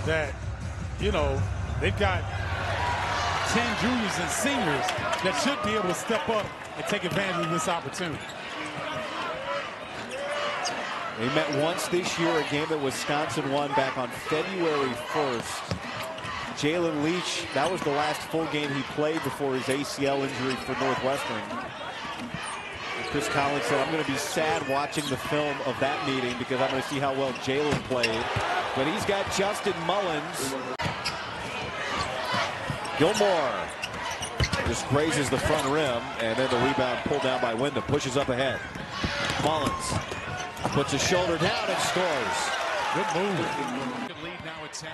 that, you know, they've got 10 juniors and seniors that should be able to step up and take advantage of this opportunity. They met once this year, a game that Wisconsin won back on February 1st. Jalen Leach, that was the last full game he played before his ACL injury for Northwestern. Chris Collins said, I'm going to be sad watching the film of that meeting because I'm going to see how well Jalen played. But he's got Justin Mullins. Gilmore just grazes the front rim, and then the rebound pulled down by Wyndham. Pushes up ahead. Mullins puts his shoulder down and scores. Good move. Good lead now at 10.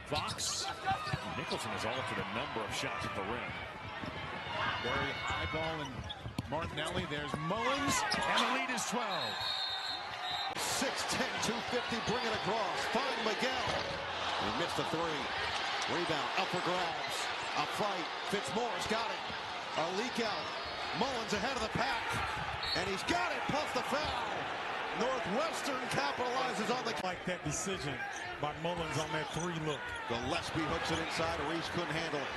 Fox. Nicholson has altered a number of shots at the rim. Very high ball and Martinelli. There's Mullins, and the lead is 12. 6'10", 250, bring it across. Find Miguel. He missed the three. Rebound, up for grabs. A fight. Fitzmoore's got it. A leak out. Mullins ahead of the pack. And he's got it, plus the foul. Northwestern capitalizes on the... Like that decision by Mullins on that three look. Gillespie hooks it inside. Reese couldn't handle it.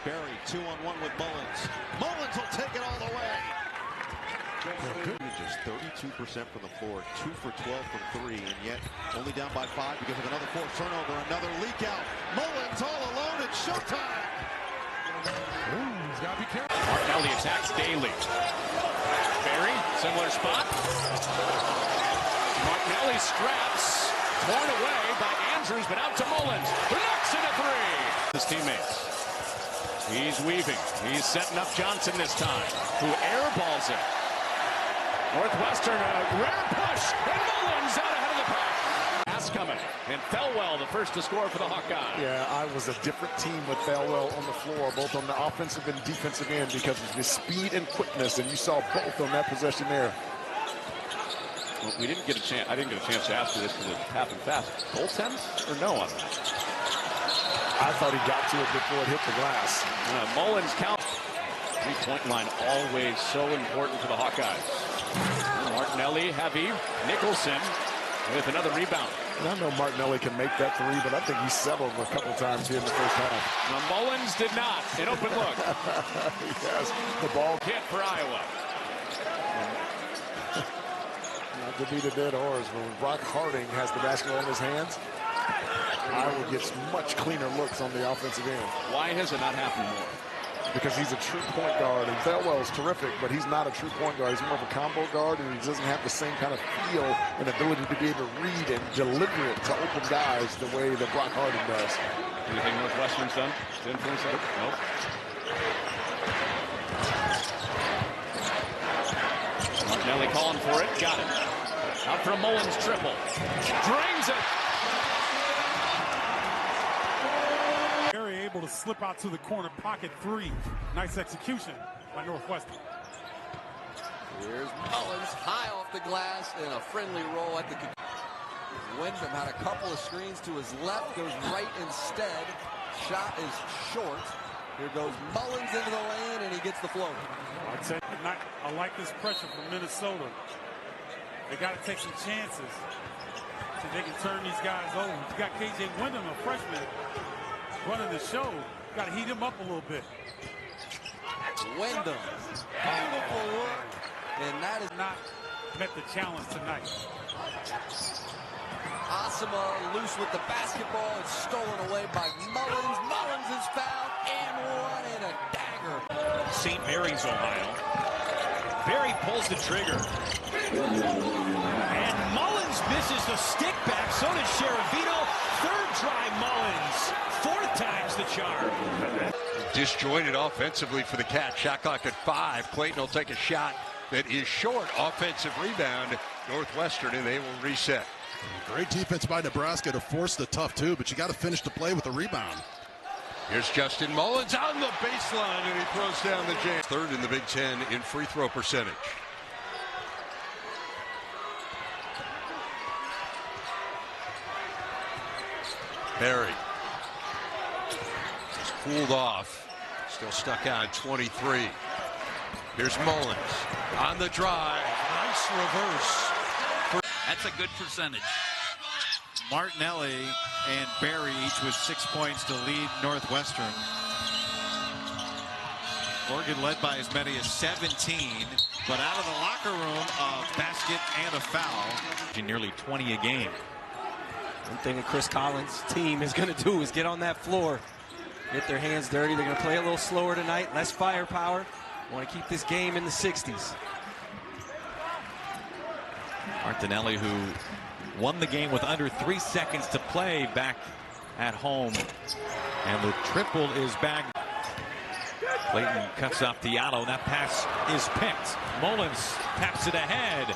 Barry, 2-on-1 with Mullins. Mullins will take it all the way. Just 32% from the floor, 2 for 12 from 3, and yet only down by 5 because of another forced turnover, another leak out. Mullins all alone, it's showtime. Ooh, he's got to be careful. Martinelli attacks Daly. Barry, similar spot. Martinelli scraps, torn away by Andrews, but out to Mullins, who knocks in a three. His teammates. He's weaving. He's setting up Johnson this time, who airballs it. Northwestern, a rare push, and Mullins out ahead of the pack. Pass coming, and Thelwell the first to score for the Hawkeyes. Yeah, I was a different team with Thelwell on the floor, both on the offensive and defensive end, because of his speed and quickness, and you saw both on that possession there. Well, we didn't get a chance. I didn't get a chance to ask you this because it happened fast. Goaltend or no on that? I thought he got to it before it hit the glass. Mullins count. Three-point line always so important to the Hawkeyes. Martinelli heavy. Nicholson with another rebound. And I know Martinelli can make that three, but I think he settled a couple times here in the first half. Now Mullins did not. An open look. Yes, the ball Hit for Iowa. not to be the dead horse, but when Brock Harding has the basketball in his hands, Iowa gets much cleaner looks on the offensive end. Why has it not happened more? Because he's a true point guard, and Thelwell's terrific, but he's not a true point guard. He's more of a combo guard, and he doesn't have the same kind of feel and ability to be able to read and deliver it to open guys the way that Brock Harding does. Anything Northwestern's done to influence it? Nope. Martinelli calling for it. Got it. Out for a Mullins triple. Drains it. Able to slip out to the corner pocket three. Nice execution by Northwestern. Here's Mullins high off the glass in a friendly roll at the... Wyndham had a couple of screens to his left, goes right instead. Shot is short. Here goes Mullins into the lane, and he gets the floater. I like this pressure from Minnesota. They got to take some chances so they can turn these guys over. You got KJ Wyndham, a freshman, running the show. Got to heat him up a little bit. Wyndham, beautiful look, and that is not met the challenge tonight. Asima loose with the basketball. It's stolen away by Mullins. Mullins is fouled and one in a dagger. St. Mary's, Ohio. Barry pulls the trigger. And Mullins misses the stick back. So does Sheravito. Third try Mullins. Fourth time's the charm. Disjointed offensively for the Cats. Shot clock at 5. Clayton will take a shot that is short. Offensive rebound. Northwestern, and they will reset. Great defense by Nebraska to force the tough two, but you got to finish the play with a rebound. Here's Justin Mullins on the baseline, and he throws down the jam. Third in the Big Ten in free throw percentage. Barry just cooled off, still stuck out at 23. Here's Mullins on the drive. Nice reverse. That's a good percentage. Martinelli and Barry each with 6 points to lead Northwestern. Oregon led by as many as 17, but out of the locker room, a basket and a foul. Nearly 20 a game. One thing that Chris Collins' team is going to do is get on that floor, get their hands dirty. They're going to play a little slower tonight, less firepower. Want to keep this game in the 60s. Martinelli, who won the game with under 3 seconds to play back at home. And the triple is back. Clayton cuts off Diallo. That pass is picked. Mullins taps it ahead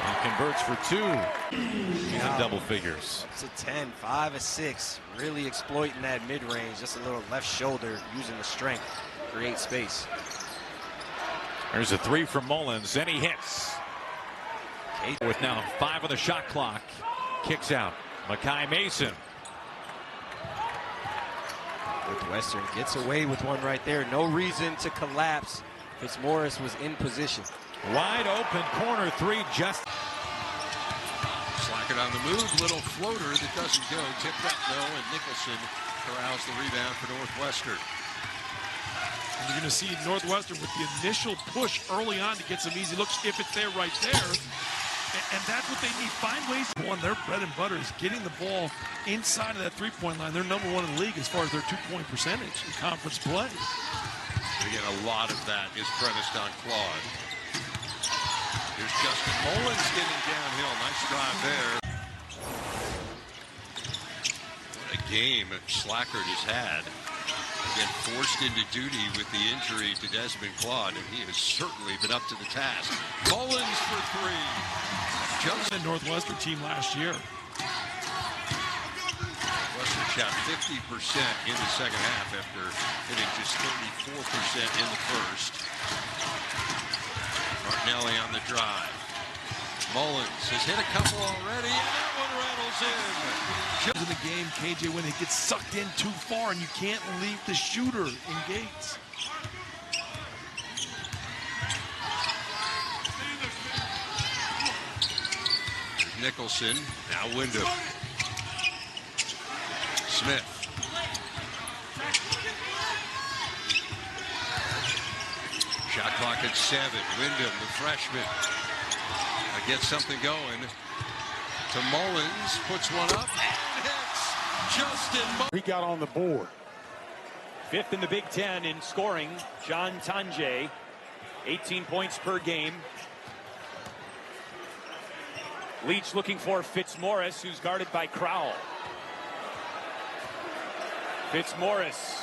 and converts for 2. He's in double figures. It's a 10, 5 or 6. Really exploiting that mid-range. Just a little left shoulder, using the strength, create space. There's a 3 from Mullins, and he hits. With now 5 on the shot clock. Kicks out. Makai Mason. Northwestern gets away with one right there. No reason to collapse. Fitzmaurice was in position. Wide open corner 3 just. Slackett on the move, little floater that doesn't go. Tipped up though, and Nicholson corrals the rebound for Northwestern. And you're going to see Northwestern with the initial push early on to get some easy looks if it's there right there. And that's what they need. Find ways. Their bread and butter is getting the ball inside of that three-point line. They're #1 in the league as far as their 2-point percentage in conference play. Again, a lot of that is premised on Claude. Here's Justin Mullins getting downhill. Nice drive there. What a game Slackett has had. Again, forced into duty with the injury to Desmond Claude, and he has certainly been up to the task. Mullins for 3. Just the Northwestern team last year. Northwestern shot 50% in the second half after hitting just 34% in the first. Martinelli on the drive. Mullins has hit a couple already, and that one rattles in. In the game, KJ, when it gets sucked in too far and you can't leave the shooter engaged. Nicholson, now Wyndham. Smith. Shot clock at 7. Wyndham, the freshman, gets something going. To Mullins, puts one up and hits. Justin Mullins. He got on the board. 5th in the Big Ten in scoring. John Tanjay, 18 points per game. Leach looking for Fitzmaurice, who's guarded by Crowell. Fitzmaurice,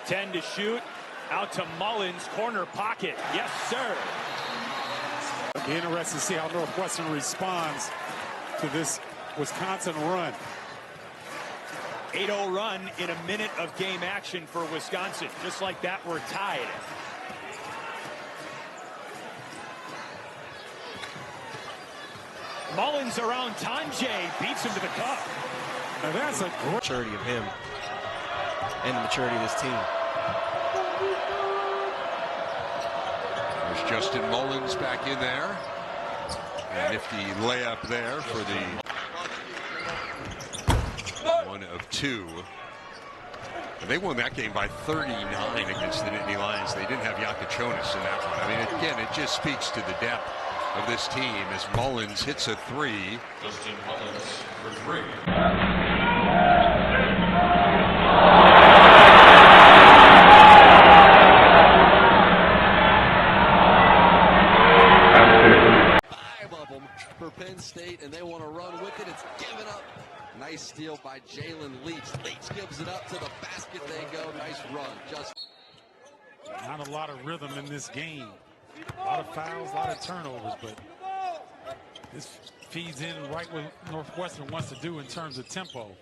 10 to shoot. Out to Mullins, corner pocket. Yes, sir. Interesting to see how Northwestern responds to this Wisconsin run. 8-0 run in a minute of game action for Wisconsin. Just like that, we're tied. Mullins around Tanjay, beats him to the cup. Now that's a great maturity of him and the maturity of this team. There's Justin Mullins back in there. A nifty layup there for the 1 of 2. And they won that game by 39 against the Nittany Lions. They didn't have Yakachonis in that one. I mean, again, it just speaks to the depth of this team as Mullins hits a 3. Justin Mullins for 3. For Penn State, and they want to run with it. It's given up. Nice steal by Jalen Leach. Leach gives it up to the basket. They go. Nice run. Just not a lot of rhythm in this game. A lot of fouls, a lot of turnovers, but this feeds in right what Northwestern wants to do in terms of tempo.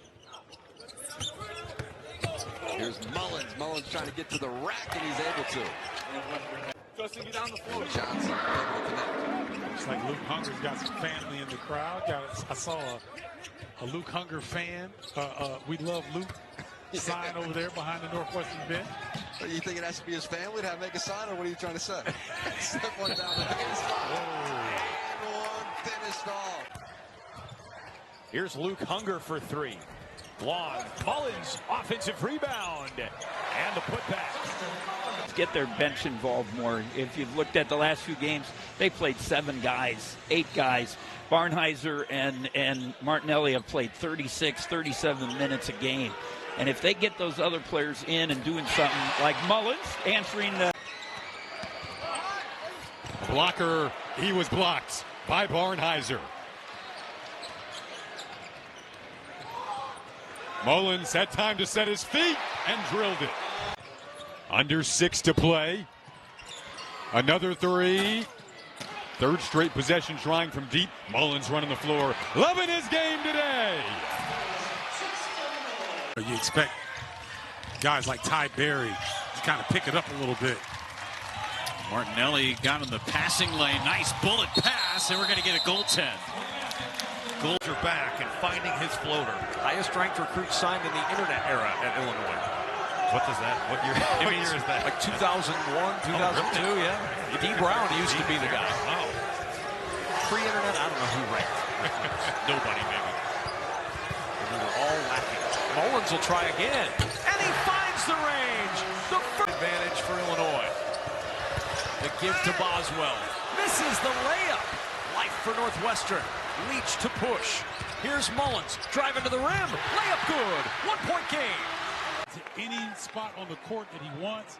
Here's Mullins. Mullins trying to get to the rack, and he's able to. Justin, get down the floor. Johnson able to connect. Looks like Luke Hunger's got some family in the crowd. I saw a Luke Hunger fan. We love Luke sign over there behind the Northwestern bench. Are you thinking it has to be his family to make a sign, or what are you trying to say? Step one down the baseline. And one finished off. Here's Luke Hunger for three. Long. Mullins, offensive rebound. And the putback. Get their bench involved more. If you've looked at the last few games, they played 7 guys, 8 guys. Barnheiser and Martinelli have played 36, 37 minutes a game. And if they get those other players in and doing something like Mullins answering the blocker, he was blocked by Barnheiser. Mullins had time to set his feet and drilled it. Under 6 to play. Another three. Third straight possession trying from deep. Mullins running the floor. Loving his game today. You expect guys like Ty Berry to kind of pick it up a little bit. Martinelli got in the passing lane. Nice bullet pass, and we're going to get a goaltend. Goals are back and finding his floater. Highest ranked recruit signed in the internet era at Illinois. What does that? What year? What year is that? Like 2001, 2002, yeah. D. Brown used to be the guy. Wow. Pre-internet, I don't know who ranked. Nobody, maybe. We were all lacking. Mullins will try again, and he finds the range. The first advantage for Illinois. The give to Boswell. Misses the layup. Life for Northwestern. Leach to push. Here's Mullins driving to the rim. Layup good. 1-point game. To any spot on the court that he wants,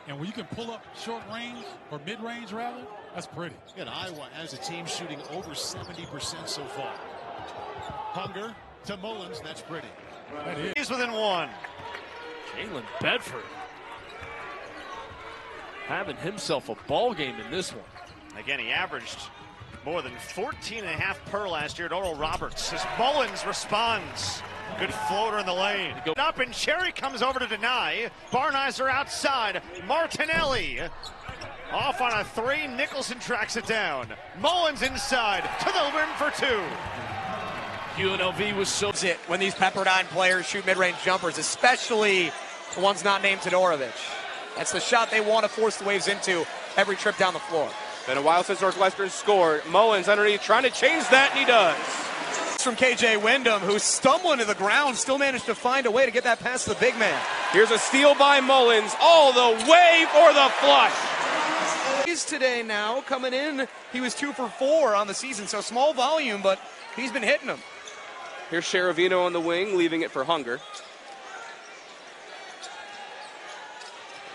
and when you can pull up short range or mid-range rather, that's pretty. And Iowa as a team shooting over 70% so far. Hunger to Mullins, that's pretty. That is. He's within 1. Jalen Bedford having himself a ball game in this one. Again, he averaged more than 14.5 per last year at Oral Roberts as Mullins responds. Good floater in the lane. Up and Cherry comes over to deny. Barnheiser outside. Martinelli off on a 3. Nicholson tracks it down. Mullins inside to the rim for 2. UNLV was so it when these Pepperdine players shoot mid-range jumpers, especially the ones not named Todorovic. That's the shot they want to force the Waves into every trip down the floor. Been a while since Northwestern scored. Mullins underneath trying to change that, and he does. From KJ Wyndham, who's stumbling to the ground, still managed to find a way to get that past the big man. Here's a steal by Mullins, all the way for the flush. He's today now coming in. He was 2 for 4 on the season, so small volume, but he's been hitting them. Here's Sheravino on the wing, leaving it for Hunger.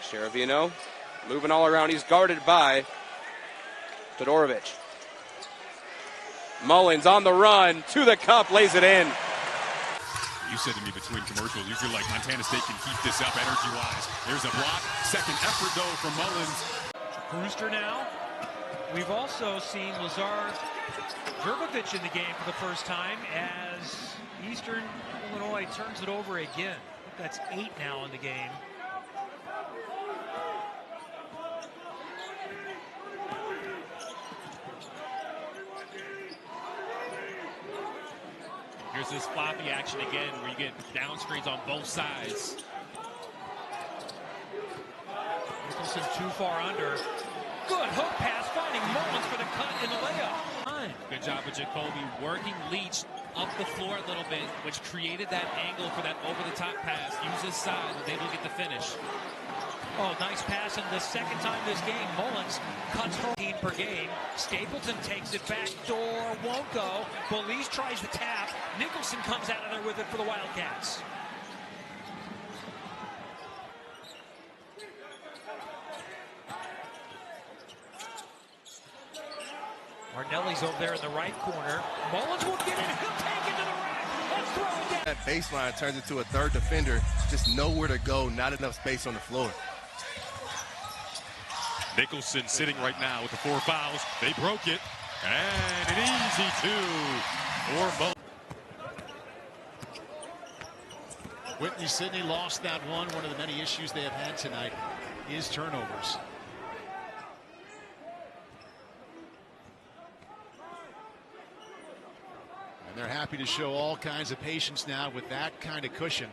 Sheravino moving all around. He's guarded by Todorovic. Mullins on the run to the cup, lays it in. You said to me between commercials, you feel like Montana State can keep this up energy-wise. There's a block. Second effort, though, from Mullins. Brewster now. We've also seen Lazar Jurbovic in the game for the first time as Eastern Illinois turns it over again. I think that's 8 now in the game. Here's this floppy action again where you get down screens on both sides. Nicholson too far under. Good hook pass, finding Mullins for the cut in the layup. Good job of Jacoby working Leach up the floor a little bit, which created that angle for that over-the-top pass. Use his side, was able to get the finish. Oh, nice pass, and the second time this game, Mullins cuts 14 per game. Stapleton takes it back door, won't go. Belize tries the tap. Nicholson comes out of there with it for the Wildcats. Martinelli's over there in the right corner. Mullins will get it. He'll take it to the rack. Let's throw it down. That baseline turns into a third defender. Just nowhere to go, not enough space on the floor. Nicholson sitting right now with the 4 fouls. They broke it. And an easy 2 for Mullins. Whitney Sidney lost that one. One of the many issues they have had tonight is turnovers. And they're happy to show all kinds of patience now with that kind of cushion.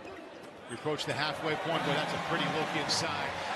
We approach the halfway point, but that's a pretty look inside.